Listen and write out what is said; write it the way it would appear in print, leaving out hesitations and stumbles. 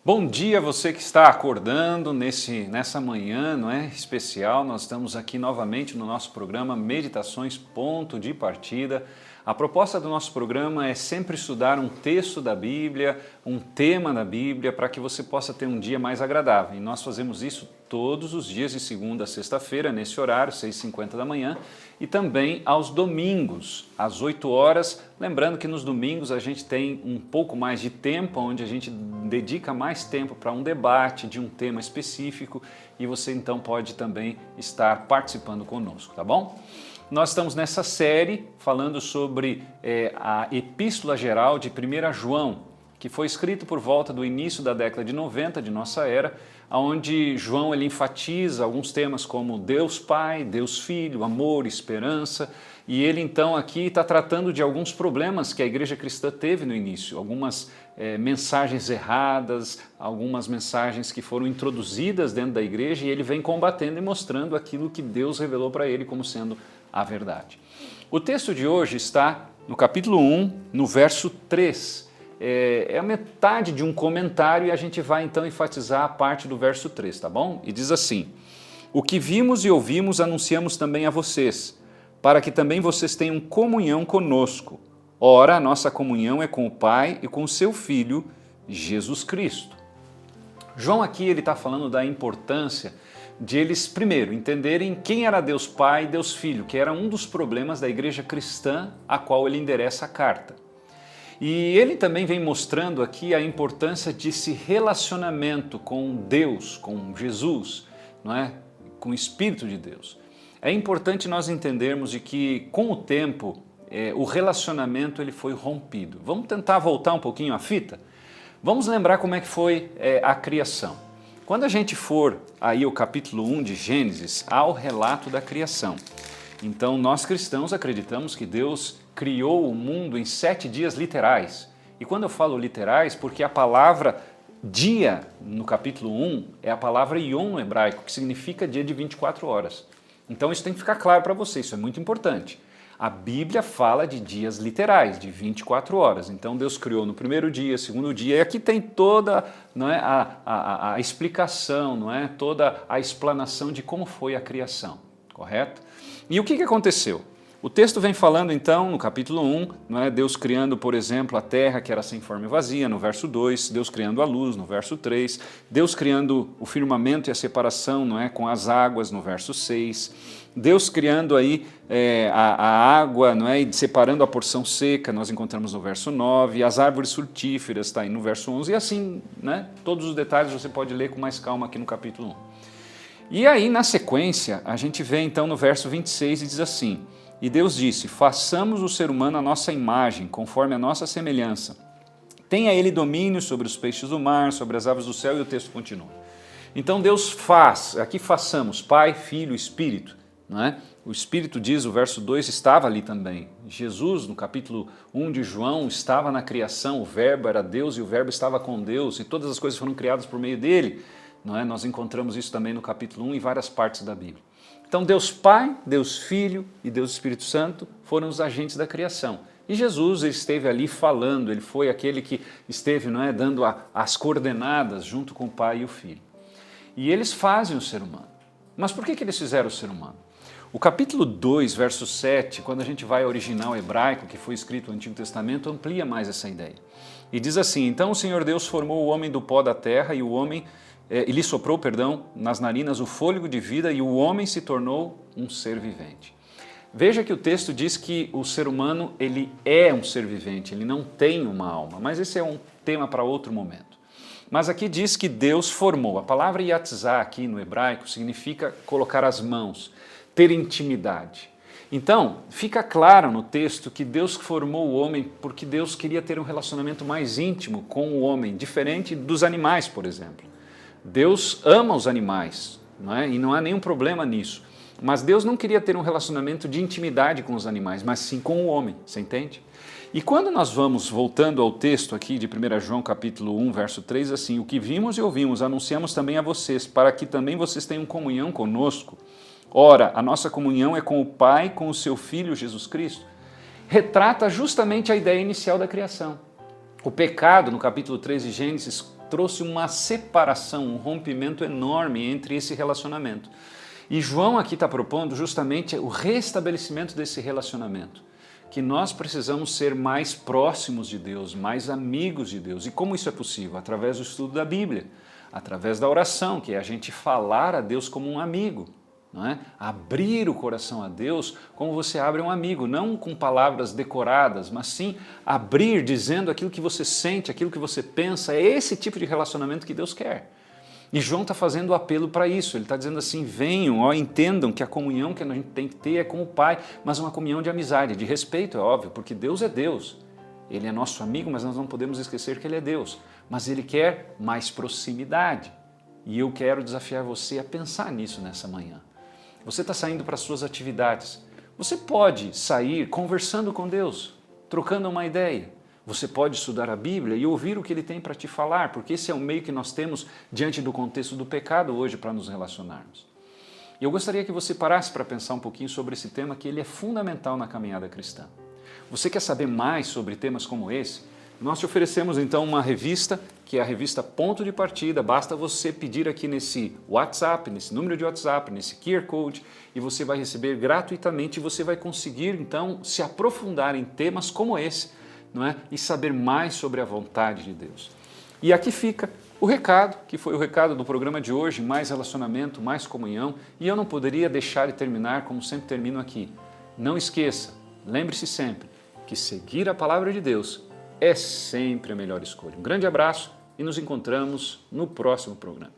Bom dia você que está acordando nessa manhã, não é, especial. Nós estamos aqui novamente no nosso programa Meditações Ponto de Partida. A proposta do nosso programa é sempre estudar um texto da Bíblia, um tema da Bíblia, para que você possa ter um dia mais agradável. E nós fazemos isso todos os dias, de segunda a sexta-feira, nesse horário, 6h50 da manhã, e também aos domingos, às 8 horas. Lembrando que nos domingos a gente tem um pouco mais de tempo, onde a gente dedica mais tempo para um debate de um tema específico, e você então pode também estar participando conosco, tá bom? Nós estamos nessa série falando sobre a Epístola Geral de 1 João, que foi escrito por volta do início da década de 90 de nossa era, onde João ele enfatiza alguns temas como Deus Pai, Deus Filho, amor, esperança, e ele então aqui está tratando de alguns problemas que a igreja cristã teve no início, algumas mensagens erradas, algumas mensagens que foram introduzidas dentro da igreja, e ele vem combatendo e mostrando aquilo que Deus revelou para ele como sendo a verdade. O texto de hoje está no capítulo 1, no verso 3. É a metade de um comentário e a gente vai então enfatizar a parte do verso 3, tá bom? E diz assim: o que vimos e ouvimos anunciamos também a vocês, para que também vocês tenham comunhão conosco. Ora, a nossa comunhão é com o Pai e com o seu Filho, Jesus Cristo. João aqui ele está falando da importância de eles, primeiro, entenderem quem era Deus Pai e Deus Filho, que era um dos problemas da igreja cristã a qual ele endereça a carta. E ele também vem mostrando aqui a importância desse relacionamento com Deus, com Jesus, não é? Com o Espírito de Deus. É importante nós entendermos de que, com o tempo, o relacionamento ele foi rompido. Vamos tentar voltar um pouquinho a fita? Vamos lembrar como é que foi a criação. Quando a gente for aí ao capítulo 1 de Gênesis, há o relato da criação. Então, nós cristãos acreditamos que Deus criou o mundo em 7 dias literais. E quando eu falo literais, porque a palavra dia, no capítulo 1, é a palavra yom no hebraico, que significa dia de 24 horas. Então, isso tem que ficar claro para você, isso é muito importante. A Bíblia fala de dias literais, de 24 horas. Então, Deus criou no primeiro dia, segundo dia, e aqui tem toda, não é, a explicação, não é, toda a explanação de como foi a criação, correto? E o que aconteceu? O texto vem falando então, no capítulo 1, não é, Deus criando, por exemplo, a terra que era sem forma e vazia, no verso 2, Deus criando a luz, no verso 3, Deus criando o firmamento e a separação, não é, com as águas, no verso 6, Deus criando aí a água, não é, e separando a porção seca, nós encontramos no verso 9, as árvores frutíferas, está aí no verso 11, e assim, né, todos os detalhes você pode ler com mais calma aqui no capítulo 1. E aí, na sequência, a gente vê então no verso 26 e diz assim: e Deus disse, façamos o ser humano à nossa imagem, conforme a nossa semelhança. Tenha ele domínio sobre os peixes do mar, sobre as aves do céu, e o texto continua. Então Deus faz, aqui façamos, Pai, Filho, Espírito. Não é? O Espírito diz, o verso 2, estava ali também. Jesus, no capítulo 1 de João, estava na criação, o Verbo era Deus e o Verbo estava com Deus, e todas as coisas foram criadas por meio dele. Não é? Nós encontramos isso também no capítulo 1 em várias partes da Bíblia. Então Deus Pai, Deus Filho e Deus Espírito Santo foram os agentes da criação. E Jesus ele esteve ali falando, ele foi aquele que esteve, não é, dando as coordenadas junto com o Pai e o Filho. E eles fazem o ser humano. Mas por que eles fizeram o ser humano? O capítulo 2, verso 7, quando a gente vai ao original hebraico, que foi escrito no Antigo Testamento, amplia mais essa ideia. E diz assim, então o Senhor Deus formou o homem do pó da terra e o homem... e lhe soprou, nas narinas o fôlego de vida e o homem se tornou um ser vivente. Veja que o texto diz que o ser humano ele é um ser vivente, ele não tem uma alma, mas esse é um tema para outro momento. Mas aqui diz que Deus formou. A palavra yatzá aqui no hebraico significa colocar as mãos, ter intimidade. Então, fica claro no texto que Deus formou o homem porque Deus queria ter um relacionamento mais íntimo com o homem, diferente dos animais, por exemplo. Deus ama os animais, não é? E não há nenhum problema nisso. Mas Deus não queria ter um relacionamento de intimidade com os animais, mas sim com o homem, você entende? E quando nós vamos voltando ao texto aqui de 1 João capítulo 1, verso 3, assim, o que vimos e ouvimos, anunciamos também a vocês, para que também vocês tenham comunhão conosco. Ora, a nossa comunhão é com o Pai, com o seu Filho Jesus Cristo. Retrata justamente a ideia inicial da criação. O pecado, no capítulo 3 de Gênesis, trouxe uma separação, um rompimento enorme entre esse relacionamento. E João aqui está propondo justamente o restabelecimento desse relacionamento, que nós precisamos ser mais próximos de Deus, mais amigos de Deus. E como isso é possível? Através do estudo da Bíblia, através da oração, que é a gente falar a Deus como um amigo. Não é? Abrir o coração a Deus como você abre um amigo, não com palavras decoradas, mas sim abrir dizendo aquilo que você sente, aquilo que você pensa. É esse tipo de relacionamento que Deus quer. E João está fazendo o apelo para isso, ele está dizendo assim, venham, ó, entendam que a comunhão que a gente tem que ter é com o Pai, mas uma comunhão de amizade, de respeito, é óbvio, porque Deus é Deus. Ele é nosso amigo, mas nós não podemos esquecer que Ele é Deus. Mas Ele quer mais proximidade. E eu quero desafiar você a pensar nisso nessa manhã. Você está saindo para as suas atividades. Você pode sair conversando com Deus, trocando uma ideia. Você pode estudar a Bíblia e ouvir o que Ele tem para te falar, porque esse é o meio que nós temos diante do contexto do pecado hoje para nos relacionarmos. E eu gostaria que você parasse para pensar um pouquinho sobre esse tema, que ele é fundamental na caminhada cristã. Você quer saber mais sobre temas como esse? Nós te oferecemos então uma revista, que é a revista Ponto de Partida. Basta você pedir aqui nesse WhatsApp, nesse número de WhatsApp, nesse QR Code, e você vai receber gratuitamente e você vai conseguir então se aprofundar em temas como esse, não é? E saber mais sobre a vontade de Deus. E aqui fica o recado, que foi o recado do programa de hoje, mais relacionamento, mais comunhão, e eu não poderia deixar de terminar como sempre termino aqui. Não esqueça, lembre-se sempre, que seguir a palavra de Deus é sempre a melhor escolha. Um grande abraço e nos encontramos no próximo programa.